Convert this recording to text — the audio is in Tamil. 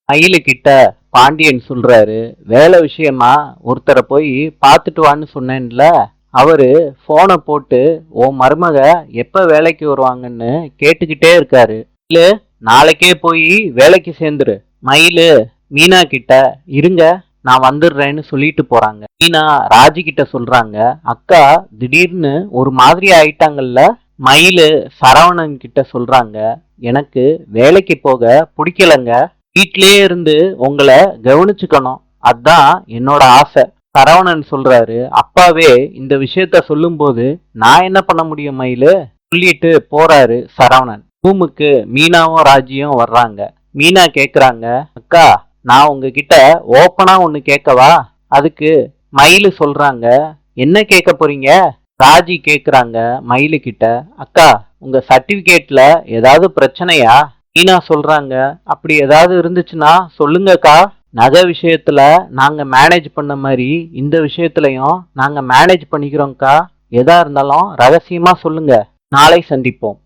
மயிலு கிட்ட பாண்டியன் சொல்றாரு, வேலை விஷயமா ஒருத்தரை போய் பார்த்துட்டு வான்னு சொன்னேன்ல, அவரு போனை போட்டு உன் மருமக எப்ப வேலைக்கு வருவாங்கன்னு கேட்டுக்கிட்டே இருக்காரு. மயிலு, நாளைக்கே போய் வேலைக்கு சேர்ந்துரு. மயிலு மீனா கிட்ட இருங்க, நான் வந்துடுறேன்னு சொல்லிட்டு போறாங்க. மீனா ராஜி கிட்ட சொல்றாங்க, அக்கா திடீர்னு ஒரு மாதிரி ஆயிட்டாங்கல்ல. மயிலு சரவணன் கிட்ட சொல்றாங்க, எனக்கு வேலைக்கு போக பிடிக்கலங்க. வீட்டிலேயே இருந்து உங்களை கவனிச்சுக்கணும், அதான் என்னோட ஆசை. சரவணன் சொல்றாரு, அப்பாவே இந்த விஷயத்த சொல்லும்போது நான் என்ன பண்ண முடியும் மயிலு? சொல்லிட்டு போறாரு சரவணன். ரூமுக்கு மீனாவும் ராஜியும் வர்றாங்க. மீனா கேக்குறாங்க, அக்கா நான் உங்ககிட்ட ஓப்பனா ஒண்ணு கேட்கவா? அதுக்கு மயிலு சொல்றாங்க, என்ன கேட்க போறீங்க? ராஜி கேக்குறாங்க மயிலு கிட்ட, அக்கா உங்க சர்டிபிகேட்ல ஏதாவது பிரச்சனையா? மீனா சொல்றாங்க, அப்படி ஏதாவது இருந்துச்சுன்னா சொல்லுங்கக்கா. நகை விஷயத்துல நாங்க மேனேஜ் பண்ண மாதிரி இந்த விஷயத்துலயும் நாங்க மேனேஜ் பண்ணிக்கிறோம்க்கா. எதா இருந்தாலும் ரகசியமா சொல்லுங்க. நாளை சந்திப்போம்.